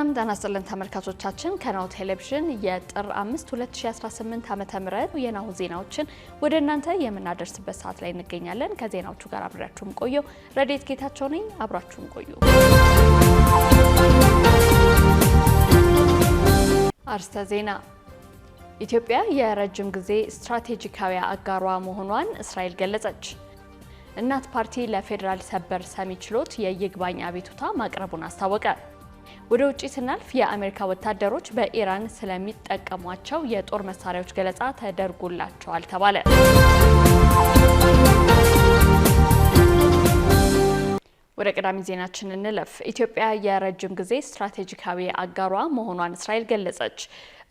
ሰላም ጤና ይስጥልን ተመልካቾቻችን ከናሁ ቴሌቪዥን የጥር 5 2018 ዓ.ም የናሁ ዜናዎችን ወደ እናንተ የምናደርስበት ሰዓት ላይ እንገኛለን። ከዜናዎቹ ጋር አብራችሁም ቆዩ። ረዲት ጌታቸው ነኝ። አብራችሁም ቆዩ። አርስተ ዜና ኢትዮጵያ የረጅም ጊዜ ስትራቴጂካዊ አጋሯ መሆኗን እስራኤል ገለጸች። እናት ፓርቲ ለፌዴራል ሰበር ሰሚ ችሎት የይግባኝ አቤቱታ ማቅረቡን አስታወቀ። ወደ ውጪ ስናልፍ የአሜሪካ ወታደሮች በኢራን ስለሚጠቀሟቸው የጦር መሳሪያዎች ገለጻ ተደርጎላቸዋል ተባለ። ወደ ቀዳሚ ዜናችን እንለፍ። ኢትዮጵያ የረጅም ጊዜ ስትራቴጂካዊ አጋሯ መሆኗን እስራኤል ገለጸች።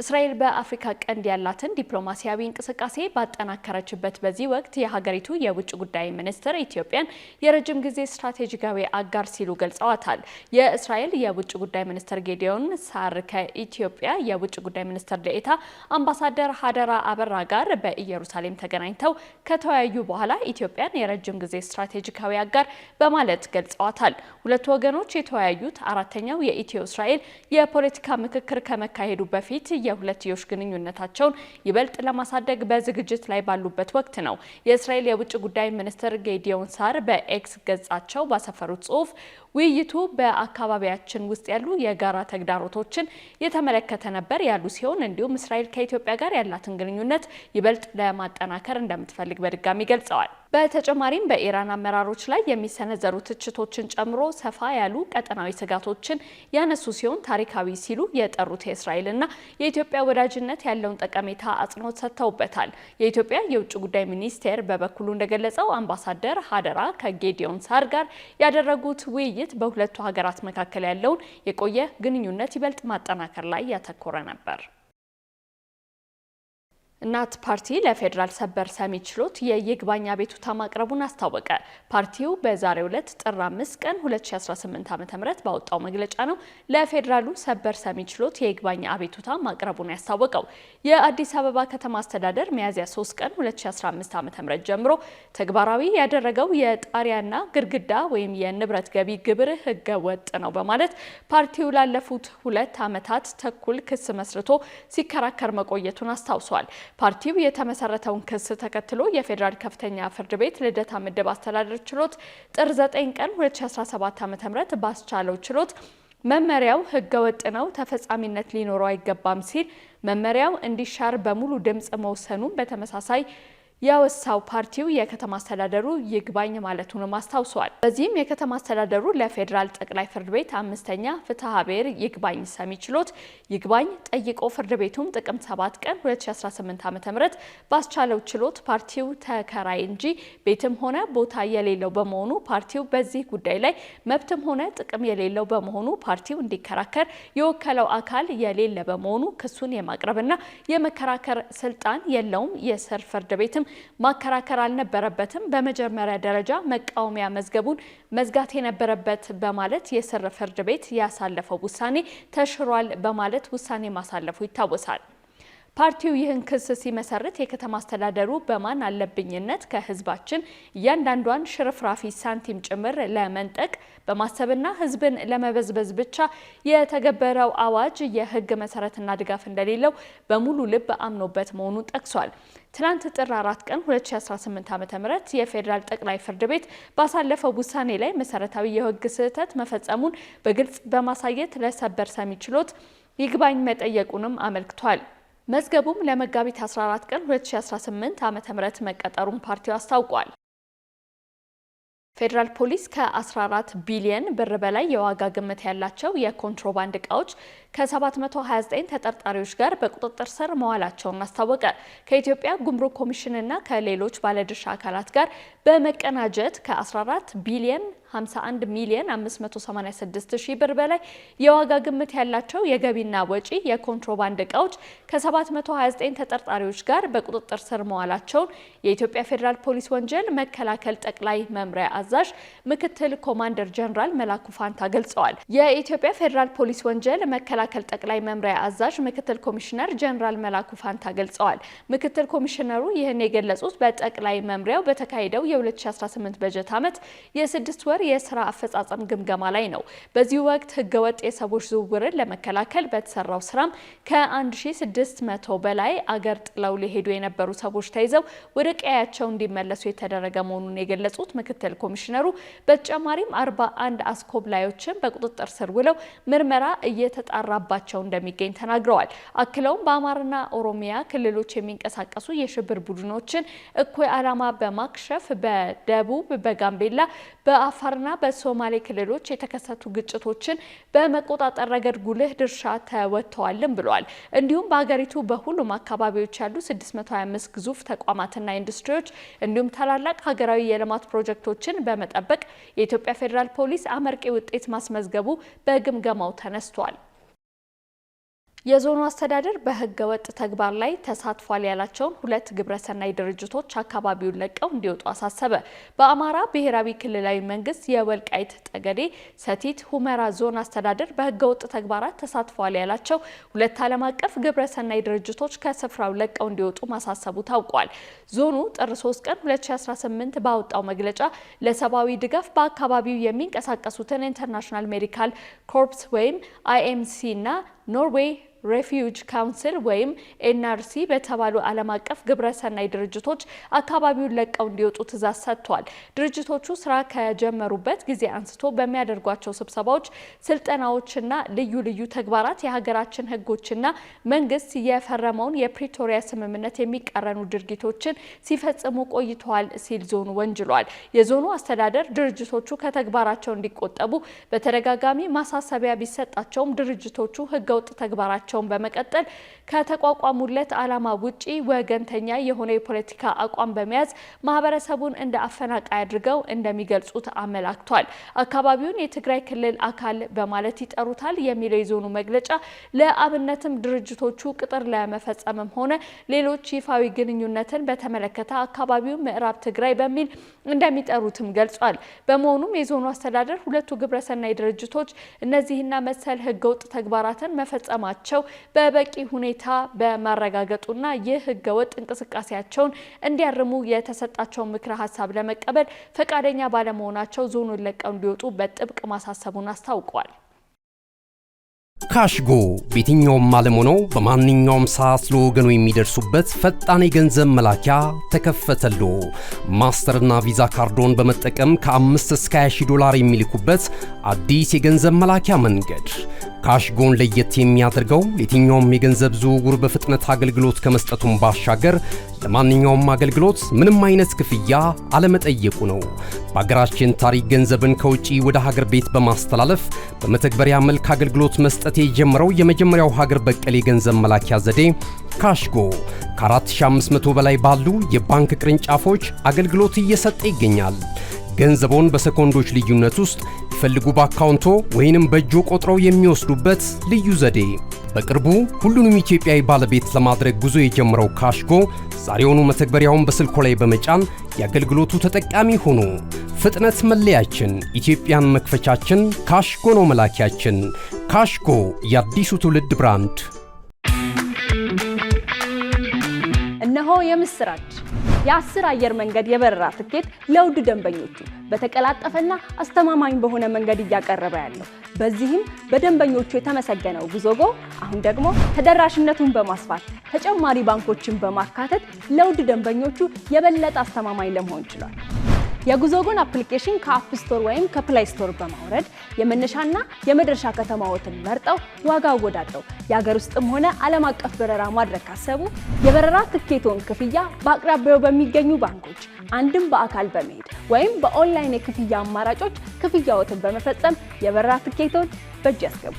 እስራኤል በአፍሪካ ቀንድ ያላትን ዲፕሎማሲያዊ እንቅስቃሴ ባጠናከረችበት በዚህ ወቅት የሀገሪቱ የውጭ ጉዳይ ሚኒስትር ኢትዮጵያን የረጅም ጊዜ ስትራቴጂካዊ አጋር ሲሉ ገልጸዋታል። የእስራኤል የውጭ ጉዳይ ሚኒስትር ጌዲዮን ሳር ከኢትዮጵያ የውጭ ጉዳይ ሚኒስትር ዴኤታ አምባሳደር ሀደራ አበራ ጋር በኢየሩሳሌም ተገናኝተው ከተወያዩ በኋላ ኢትዮጵያን የረጅም ጊዜ ስትራቴጂካዊ አጋር በማለት ገልጸዋታል። ሁለቱ ወገኖች የተወያዩት አራተኛው የኢትዮ እስራኤል የፖለቲካ ምክክር ከመካሄዱ በፊት የሁለትዮሽ ግንኙነታቸውን ይበልጥ ለማሳደግ በዝግጅት ላይ ባሉበት ወቅት ነው። የእስራኤል የውጭ ጉዳይ ሚኒስትር ጌዲዮን ሳር በኤክስ ገጻቸው ባሰፈሩት ጽሑፍ ውይይቱ በአካባቢያችን ውስጥ ያሉ የጋራ ተግዳሮቶችን የተመለከተ ነበር ያሉ ሲሆን እንዲሁም እስራኤል ከኢትዮጵያ ጋር ያላትን ግንኙነት ይበልጥ ለማጠናከር እንደምትፈልግ በድጋሚ ገልጸዋል። በተጨማሪም በኢራን አመራሮች ላይ የሚሰነዘሩ ትችቶችን ጨምሮ ሰፋ ያሉ ቀጠናዊ ስጋቶችን ያነሱ ሲሆን ታሪካዊ ሲሉ የጠሩት የእስራኤልና የኢትዮጵያ ወዳጅነት ያለውን ጠቀሜታ አጽንኦት ሰጥተውበታል። የኢትዮጵያ የውጭ ጉዳይ ሚኒስቴር በበኩሉ እንደገለጸው አምባሳደር ሀደራ ከጌዲዮን ሳር ጋር ያደረጉት ውይይት በሁለቱ ሀገራት መካከል ያለውን የቆየ ግንኙነት ይበልጥ ማጠናከር ላይ ያተኮረ ነበር። እናት ፓርቲ ለፌዴራል ሰበር ሰሚ ችሎት የይግባኝ አቤቱታ ማቅረቡን አስታወቀ። ፓርቲው በዛሬው ዕለት ጥር 5 ቀን 2018 ዓ.ም ባወጣው መግለጫ ነው ለፌዴራሉ ሰበር ሰሚ ችሎት የይግባኝ አቤቱታ ማቅረቡን ያስታወቀው። የአዲስ አበባ ከተማ አስተዳደር ሚያዝያ 3 ቀን 2015 ዓ.ም ጀምሮ ተግባራዊ ያደረገው የጣሪያና ግድግዳ ወይም የንብረት ገቢ ግብር ሕገ ወጥ ነው በማለት ፓርቲው ላለፉት 2 ዓመታት ተኩል ክስ መስርቶ ሲከራከር መቆየቱን አስታውሷል። ፓርቲው የተመሰረተውን ክስ ተከትሎ የፌዴራል ከፍተኛ ፍርድ ቤት ልደታ ምድብ አስተዳደር ችሎት ጥር 9 ቀን 2017 ዓ.ም ባስቻለው ችሎት መመሪያው ህገወጥ ነው፣ ተፈጻሚነት ሊኖረው አይገባም ሲል መመሪያው እንዲሻር በሙሉ ድምጽ መወሰኑን በተመሳሳይ ያወሳው ፓርቲው የከተማ አስተዳደሩ ይግባኝ ማለቱንም አስታውሷል። በዚህም የከተማ አስተዳደሩ ለፌዴራል ጠቅላይ ፍርድ ቤት 5ኛ ፍትሐ ብሔር ይግባኝ ሰሚ ችሎት ይግባኝ ጠይቆ ፍርድ ቤቱም ጥቅምት 7 ቀን 2018 ዓ.ም ባስቻለው ችሎት ፓርቲው ተከራይ እንጂ ቤትም ሆነ ቦታ የሌለው በመሆኑ ፓርቲው በዚህ ጉዳይ ላይ መብትም ሆነ ጥቅም የሌለው በመሆኑ ፓርቲው እንዲከራከር የወከለው አካል የሌለ በመሆኑ ክሱን የማቅረብና የመከራከር ስልጣን የለውም። የስር ፍርድ ቤትም ማከራከር አልነበረበትም። በመጀመሪያ ደረጃ መቃወሚያ መዝገቡን መዝጋት የነበረበት በማለት የስር ፍርድ ቤት ያሳለፈው ውሳኔ ተሽሯል በማለት ውሳኔ ማሳለፉ ይታወሳል። ፓርቲው ይህን ክስ ሲመሰርት የከተማ አስተዳደሩ በማን አለብኝነት ከህዝባችን እያንዳንዷን ሽርፍራፊ ሳንቲም ጭምር ለመንጠቅ በማሰብና ህዝብን ለመበዝበዝ ብቻ የተገበረው አዋጅ የህግ መሰረትና ድጋፍ እንደሌለው በሙሉ ልብ አምኖበት መሆኑን ጠቅሷል። ትናንት ጥር 4 ቀን 2018 ዓ.ም የፌዴራል ጠቅላይ ፍርድ ቤት ባሳለፈው ውሳኔ ላይ መሰረታዊ የህግ ስህተት መፈጸሙን በግልጽ በማሳየት ለሰበር ሰሚ ችሎት ይግባኝ መጠየቁንም አመልክቷል። መዝገቡም ለመጋቢት 14 ቀን 2018 ዓ.ም መቀጠሩን ፓርቲው አስታውቋል። ፌዴራል ፖሊስ ከ14 ቢሊዮን ብር በላይ የዋጋ ግምት ያላቸው የኮንትሮባንድ እቃዎች ከ729 ተጠርጣሪዎች ጋር በቁጥጥር ስር መዋላቸውን አስታወቀ። ከኢትዮጵያ ጉምሩክ ኮሚሽንና ከሌሎች ባለድርሻ አካላት ጋር በመቀናጀት ከ14 ቢሊዮን 51 ሚሊዮን 586 ሺህ ብር በላይ የዋጋ ግምት ያላቸው የገቢና ወጪ የኮንትሮባንድ እቃዎች ከ729 ተጠርጣሪዎች ጋር በቁጥጥር ስር መዋላቸውን የኢትዮጵያ ፌዴራል ፖሊስ ወንጀል መከላከል ጠቅላይ መምሪያ አዛዥ ምክትል ኮማንደር ጀነራል መላኩ ፋንታ ገልጸዋል። የኢትዮጵያ ፌዴራል ፖሊስ ወንጀል መከላከል ጠቅላይ መምሪያ አዛዥ ምክትል ኮሚሽነር ጀነራል መላኩ ፋንታ ገልጸዋል። ምክትል ኮሚሽነሩ ይህን የገለጹት በጠቅላይ መምሪያው በተካሄደው የ2018 በጀት ዓመት የ6 ወር ወር የስራ አፈጻጸም ግምገማ ላይ ነው። በዚህ ወቅት ህገወጥ የሰዎች ዝውውርን ለመከላከል በተሰራው ስራም ከ1600 በላይ አገር ጥለው ሊሄዱ የነበሩ ሰዎች ተይዘው ወደ ቀያቸው እንዲመለሱ የተደረገ መሆኑን የገለጹት ምክትል ኮሚሽነሩ በተጨማሪም 41 አስኮብላዮችን በቁጥጥር ስር ውለው ምርመራ እየተጣራባቸው እንደሚገኝ ተናግረዋል። አክለውም በአማራና ኦሮሚያ ክልሎች የሚንቀሳቀሱ የሽብር ቡድኖችን እኩይ ዓላማ በማክሸፍ በደቡብ፣ በጋምቤላ፣ በአፋርና በሶማሌ ክልሎች የተከሰቱ ግጭቶችን በመቆጣጠር ረገድ ጉልህ ድርሻ ተወጥተዋልም ብለዋል። እንዲሁም በሀገሪቱ በሁሉም አካባቢዎች ያሉ 625 ግዙፍ ተቋማትና ኢንዱስትሪዎች እንዲሁም ታላላቅ ሀገራዊ የልማት ፕሮጀክቶችን በመጠበቅ የኢትዮጵያ ፌዴራል ፖሊስ አመርቂ ውጤት ማስመዝገቡ በግምገማው ተነስቷል። የዞኑ አስተዳደር በህገ ወጥ ተግባር ላይ ተሳትፏል ያላቸውን 2 ግብረሰናይ ድርጅቶች አካባቢውን ለቀው እንዲወጡ አሳሰበ። በአማራ ብሔራዊ ክልላዊ መንግስት የወልቃይት ጠገዴ ሰቲት ሁመራ ዞን አስተዳደር በህገ ወጥ ተግባራት ተሳትፏል ያላቸው 2 ዓለም አቀፍ ግብረሰናይ ድርጅቶች ከስፍራው ለቀው እንዲወጡ ማሳሰቡ ታውቋል። ዞኑ ጥር 3 ቀን 2018 ባወጣው መግለጫ ለሰብአዊ ድጋፍ በአካባቢው የሚንቀሳቀሱትን ኢንተርናሽናል ሜዲካል ኮርፕስ ወይም አይኤምሲ እና ኖርዌይ ሬፊዩጅ ካውንስል ወይም ኤንአርሲ በተባሉ ዓለም አቀፍ ግብረሰናይ ድርጅቶች አካባቢውን ለቀው እንዲወጡ ትዕዛዝ ሰጥቷል። ድርጅቶቹ ስራ ከጀመሩበት ጊዜ አንስቶ በሚያደርጓቸው ስብሰባዎች፣ ስልጠናዎችና ልዩ ልዩ ተግባራት የሀገራችን ህጎችና መንግስት የፈረመውን የፕሪቶሪያ ስምምነት የሚቃረኑ ድርጊቶችን ሲፈጽሙ ቆይተዋል ሲል ዞኑ ወንጅሏል። የዞኑ አስተዳደር ድርጅቶቹ ከተግባራቸው እንዲቆጠቡ በተደጋጋሚ ማሳሰቢያ ቢሰጣቸውም ድርጅቶቹ ህገወጥ ተግባራቸው በመቀጠል ከተቋቋሙለት ዓላማ ውጪ ወገንተኛ የሆነ የፖለቲካ አቋም በመያዝ ማህበረሰቡን እንደ አፈናቃይ አድርገው እንደሚገልጹት አመላክቷል። አካባቢውን የትግራይ ክልል አካል በማለት ይጠሩታል የሚለው የዞኑ መግለጫ ለአብነትም ድርጅቶቹ ቅጥር ለመፈጸምም ሆነ ሌሎች ይፋዊ ግንኙነትን በተመለከተ አካባቢውን ምዕራብ ትግራይ በሚል እንደሚጠሩትም ገልጿል። በመሆኑም የዞኑ አስተዳደር 2 ግብረሰናይ ድርጅቶች እነዚህና መሰል ህገወጥ ተግባራትን መፈጸማቸው በበቂ ሁኔታ በማረጋገጡና ይህ ህገወጥ እንቅስቃሴያቸውን እንዲያርሙ የተሰጣቸውን ምክረ ሀሳብ ለመቀበል ፈቃደኛ ባለመሆናቸው ዞኑን ለቀው እንዲወጡ በጥብቅ ማሳሰቡን አስታውቋል። ካሽጎ በየትኛውም ዓለም ሆነው በማንኛውም ሰዓት ለወገኑ የሚደርሱበት ፈጣን የገንዘብ መላኪያ ተከፈተሎ። ማስተርና ቪዛ ካርዶን በመጠቀም ከ5 እስከ 20 ዶላር የሚልኩበት አዲስ የገንዘብ መላኪያ መንገድ። ካሽጎን ለየት የሚያደርገው የትኛውም የገንዘብ ዝውውር በፍጥነት አገልግሎት ከመስጠቱም ባሻገር ለማንኛውም አገልግሎት ምንም አይነት ክፍያ አለመጠየቁ ነው። በሀገራችን ታሪክ ገንዘብን ከውጪ ወደ ሀገር ቤት በማስተላለፍ በመተግበሪያ መልክ አገልግሎት መስጠት የጀመረው የመጀመሪያው ሀገር በቀል የገንዘብ መላኪያ ዘዴ ካሽጎ ከ4500 በላይ ባሉ የባንክ ቅርንጫፎች አገልግሎት እየሰጠ ይገኛል። ገንዘቦን በሰኮንዶች ልዩነት ውስጥ ይፈልጉ በአካውንቶ ወይንም በእጆ ቆጥረው የሚወስዱበት ልዩ ዘዴ። በቅርቡ ሁሉንም ኢትዮጵያዊ ባለቤት ለማድረግ ጉዞ የጀመረው ካሽጎ ዛሬውኑ መተግበሪያውን በስልኮ ላይ በመጫን የአገልግሎቱ ተጠቃሚ ሆኑ። ፍጥነት መለያችን፣ ኢትዮጵያን መክፈቻችን፣ ካሽጎ ነው መላኪያችን። ካሽጎ የአዲሱ ትውልድ ብራንድ። እነሆ የምስራች! የ10 አየር መንገድ የበረራ ትኬት ለውድ ደንበኞቹ በተቀላጠፈና አስተማማኝ በሆነ መንገድ እያቀረበ ያለው። በዚህም በደንበኞቹ የተመሰገነው ጉዞጎ አሁን ደግሞ ተደራሽነቱን በማስፋት ተጨማሪ ባንኮችን በማካተት ለውድ ደንበኞቹ የበለጠ አስተማማኝ ለመሆን ችሏል። የጉዞጎን አፕሊኬሽን ከአፕ ስቶር ወይም ከፕላይ ስቶር በማውረድ የመነሻና የመድረሻ ከተማዎትን መርጠው ዋጋ አወዳድረው የሀገር ውስጥም ሆነ ዓለም አቀፍ በረራ ማድረግ ካሰቡ የበረራ ትኬቶን ክፍያ በአቅራቢያው በሚገኙ ባንኮች አንድም በአካል በመሄድ ወይም በኦንላይን የክፍያ አማራጮች ክፍያዎትን በመፈጸም የበረራ ትኬቶን በእጅ ያስገቡ።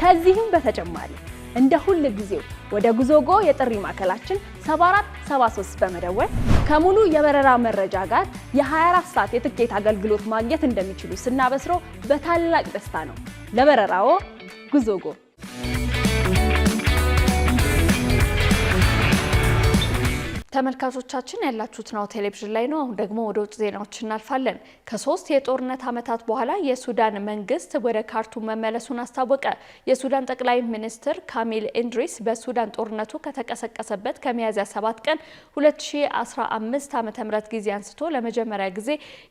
ከዚህም በተጨማሪ እንደ ሁሉ ጊዜው ወደ ጉዞጎ የጥሪ ማዕከላችን 7473 በመደወል ከሙሉ የበረራ መረጃ ጋር የ24 ሰዓት የትኬት አገልግሎት ማግኘት እንደሚችሉ ስናበስሮ በታላቅ ደስታ ነው። ለበረራዎ ጉዞጎ። ተመልካቾቻችን ያላችሁት ናሁ ቴሌቪዥን ላይ ነው። አሁን ደግሞ ወደ ውጭ ዜናዎች እናልፋለን። ከ3 የጦርነት ዓመታት በኋላ የሱዳን መንግስት ወደ ካርቱም መመለሱን አስታወቀ። የሱዳን ጠቅላይ ሚኒስትር ካሚል ኢድሪስ በሱዳን ጦርነቱ ከተቀሰቀሰበት ከሚያዝያ 7 ቀን 2015 ዓ.ም ጊዜ አንስቶ ለመጀመሪያ ጊዜ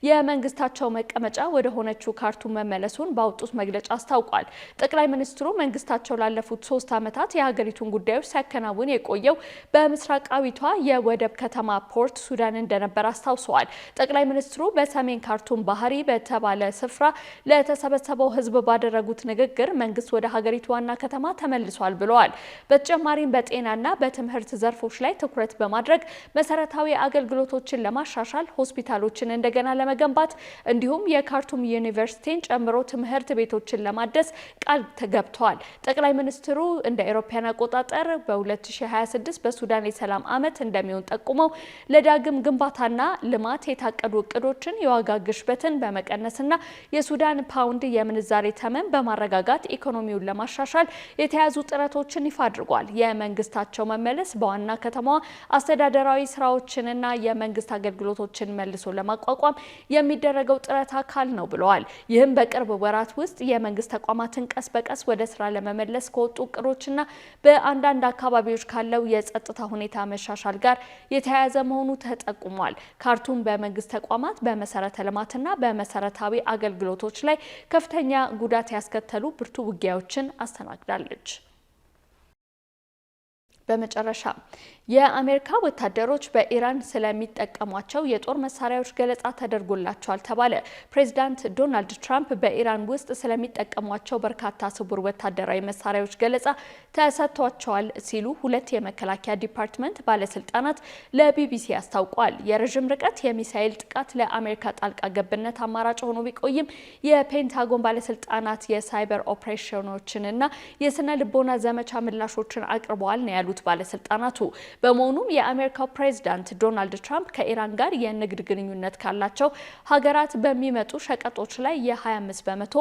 የመንግስታቸው መቀመጫ ወደ ሆነችው ካርቱም መመለሱን ባወጡት መግለጫ አስታውቋል። ጠቅላይ ሚኒስትሩ መንግስታቸው ላለፉት 3 ዓመታት የሀገሪቱን ጉዳዮች ሲያከናውን የቆየው በምስራቃዊቷ ወደብ ከተማ ፖርት ሱዳን እንደነበር አስታውሰዋል። ጠቅላይ ሚኒስትሩ በሰሜን ካርቱም ባህሪ በተባለ ስፍራ ለተሰበሰበው ህዝብ ባደረጉት ንግግር መንግስት ወደ ሀገሪቱ ዋና ከተማ ተመልሷል ብለዋል። በተጨማሪም በጤናና በትምህርት ዘርፎች ላይ ትኩረት በማድረግ መሰረታዊ አገልግሎቶችን ለማሻሻል፣ ሆስፒታሎችን እንደገና ለመገንባት እንዲሁም የካርቱም ዩኒቨርሲቲን ጨምሮ ትምህርት ቤቶችን ለማደስ ቃል ተገብተዋል። ጠቅላይ ሚኒስትሩ እንደ አውሮፓውያን አቆጣጠር በ2026 በሱዳን የሰላም ዓመት እንደሚሆን ጠቁመው ለዳግም ግንባታና ልማት የታቀዱ እቅዶችን የዋጋ ግሽበትን በመቀነስና የሱዳን ፓውንድ የምንዛሬ ተመን በማረጋጋት ኢኮኖሚውን ለማሻሻል የተያዙ ጥረቶችን ይፋ አድርጓል። የመንግስታቸው መመለስ በዋና ከተማዋ አስተዳደራዊ ስራዎችንና የመንግስት አገልግሎቶችን መልሶ ለማቋቋም የሚደረገው ጥረት አካል ነው ብለዋል። ይህም በቅርብ ወራት ውስጥ የመንግስት ተቋማትን ቀስ በቀስ ወደ ስራ ለመመለስ ከወጡ እቅዶችና በአንዳንድ አካባቢዎች ካለው የጸጥታ ሁኔታ መሻሻል ጋር የተያያዘ መሆኑ ተጠቁሟል። ካርቱም በመንግስት ተቋማት በመሰረተ ልማትና በመሰረታዊ አገልግሎቶች ላይ ከፍተኛ ጉዳት ያስከተሉ ብርቱ ውጊያዎችን አስተናግዳለች። በመጨረሻ የአሜሪካ ወታደሮች በኢራን ስለሚጠቀሟቸው የጦር መሳሪያዎች ገለጻ ተደርጎላቸዋል ተባለ። ፕሬዚዳንት ዶናልድ ትራምፕ በኢራን ውስጥ ስለሚጠቀሟቸው በርካታ ስውር ወታደራዊ መሳሪያዎች ገለጻ ተሰጥቷቸዋል ሲሉ 2 የመከላከያ ዲፓርትመንት ባለስልጣናት ለቢቢሲ አስታውቀዋል። የረዥም ርቀት የሚሳኤል ጥቃት ለአሜሪካ ጣልቃ ገብነት አማራጭ ሆኖ ቢቆይም የፔንታጎን ባለስልጣናት የሳይበር ኦፕሬሽኖችንና የስነ ልቦና ዘመቻ ምላሾችን አቅርበዋል ነው ያሉት ባለስልጣናቱ። በመሆኑም የአሜሪካው ፕሬዝዳንት ዶናልድ ትራምፕ ከኢራን ጋር የንግድ ግንኙነት ካላቸው ሀገራት በሚመጡ ሸቀጦች ላይ የ25%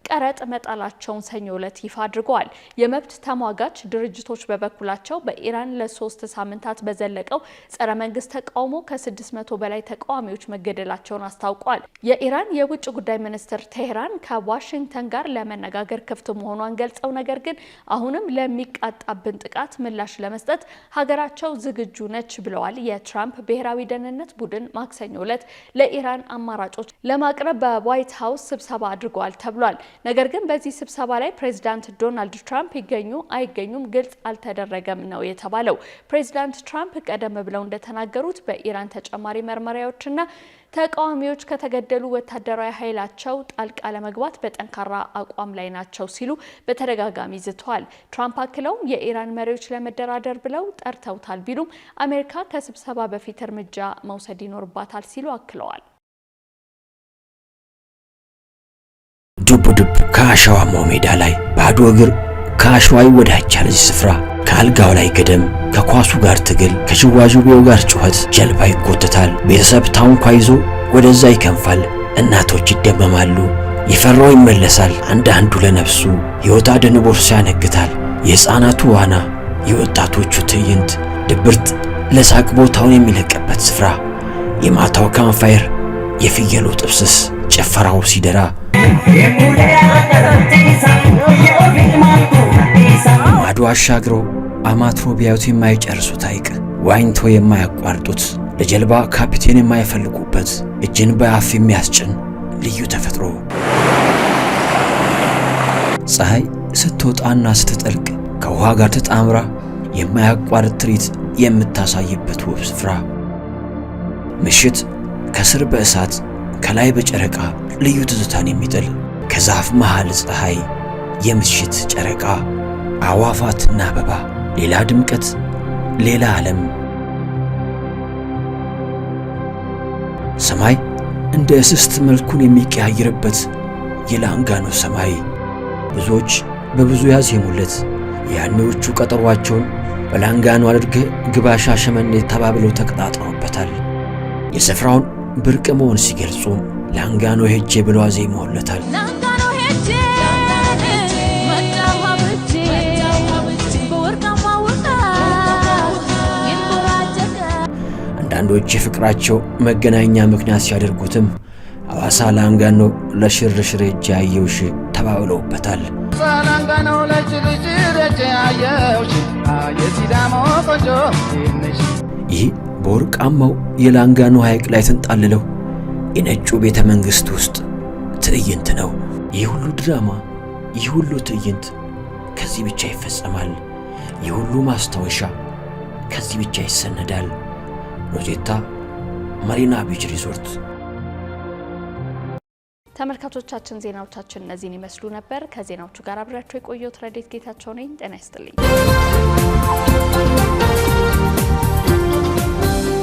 ቀረጥ መጣላቸውን ሰኞ ዕለት ይፋ አድርገዋል። የመብት ተሟጋች ድርጅቶች በበኩላቸው በኢራን ለ3 ሳምንታት በዘለቀው ጸረ መንግስት ተቃውሞ ከ600 በላይ ተቃዋሚዎች መገደላቸውን አስታውቀዋል። የኢራን የውጭ ጉዳይ ሚኒስትር ቴህራን ከዋሽንግተን ጋር ለመነጋገር ክፍት መሆኗን ገልጸው ነገር ግን አሁንም ለሚቃጣብን ጥቃት ምላሽ ለመስጠት ሀገራቸው ዝግጁ ነች ብለዋል። የትራምፕ ብሔራዊ ደህንነት ቡድን ማክሰኞ ዕለት ለኢራን አማራጮች ለማቅረብ በዋይት ሀውስ ስብሰባ አድርገዋል ተብሏል። ነገር ግን በዚህ ስብሰባ ላይ ፕሬዚዳንት ዶናልድ ትራምፕ ይገኙ አይገኙም ግልጽ አልተደረገም ነው የተባለው። ፕሬዚዳንት ትራምፕ ቀደም ብለው እንደተናገሩት በኢራን ተጨማሪ መርመሪያዎችና ተቃዋሚዎች ከተገደሉ ወታደራዊ ኃይላቸው ጣልቃ ለመግባት በጠንካራ አቋም ላይ ናቸው ሲሉ በተደጋጋሚ ዝተዋል። ትራምፕ አክለውም የኢራን መሪዎች ለመደራደር ብለው ጠርተውታል ቢሉም አሜሪካ ከስብሰባ በፊት እርምጃ መውሰድ ይኖርባታል ሲሉ አክለዋል። ዱብ ዱብ ከአሸዋማው ሜዳ ላይ ባዶ እግር ከአሸዋ ይወዳጃል። እዚህ ስፍራ ከአልጋው ላይ ገደም፣ ከኳሱ ጋር ትግል፣ ከሽዋዥቤው ጋር ጩኸት፣ ጀልባ ይጎተታል። ቤተሰብ ታንኳ ይዞ ወደዛ ይከንፋል። እናቶች ይደመማሉ። የፈራው ይመለሳል። አንዳንዱ ለነፍሱ ሕይወት አድን ቦርሳ ያነግታል። የሕፃናቱ ዋና፣ የወጣቶቹ ትዕይንት፣ ድብርት ለሳቅ ቦታውን የሚለቅበት ስፍራ፣ የማታው ካምፋየር፣ የፍየሉ ጥብስስ፣ ጭፈራው ሲደራ ማዶ አሻግረው አማትሮ ቢያዩት የማይጨርሱት ሐይቅ፣ ዋኝቶ የማያቋርጡት፣ ለጀልባ ካፒቴን የማይፈልጉበት፣ እጅን በአፍ የሚያስጭን ልዩ ተፈጥሮ። ፀሐይ ስትወጣና ስትጠልቅ ከውሃ ጋር ተጣምራ የማያቋርጥ ትርኢት የምታሳይበት ውብ ስፍራ። ምሽት ከስር በእሳት ከላይ በጨረቃ ልዩ ትዝታን የሚጥል ከዛፍ መሃል ፀሐይ፣ የምሽት ጨረቃ፣ አዋፋትና አበባ፣ ሌላ ድምቀት፣ ሌላ ዓለም። ሰማይ እንደ እስስት መልኩን የሚቀያየርበት የላንጋኖ ሰማይ ብዙዎች በብዙ ያዜሙለት ያኔዎቹ ቀጠሯቸውን በላንጋኖ አድርገህ ግባ ሻሸመኔ ተባብለው ተቀጣጥረውበታል። የስፍራውን ብርቅ መሆን ሲገልጹ ላንጋኖ ሄጄ ብለው አዜመውለታል። አንዳንዶች የፍቅራቸው መገናኛ ምክንያት ሲያደርጉትም ሐዋሳ ላንጋኖ ለሽርሽር እጅ አየውሽ ተባብለውበታል። ላንጋኖ ለሽርሽር እጅ አየውሽ የሲዳሞ ቆንጆ ነሽ። ይህ በወርቃማው የላንጋኖ ሐይቅ ላይ ተንጣልለው የነጩ ቤተ መንግሥት ውስጥ ትዕይንት ነው። ይህ ሁሉ ድራማ፣ ይህ ሁሉ ትዕይንት ከዚህ ብቻ ይፈጸማል። ይህ ሁሉ ማስታወሻ ከዚህ ብቻ ይሰነዳል። ሮዜታ ማሪና ቢች ሪዞርት። ተመልካቾቻችን ዜናዎቻችን እነዚህን ይመስሉ ነበር። ከዜናዎቹ ጋር አብራችሁ የቆየሁት ረዴት ጌታቸው ነኝ። ጤና ይስጥልኝ።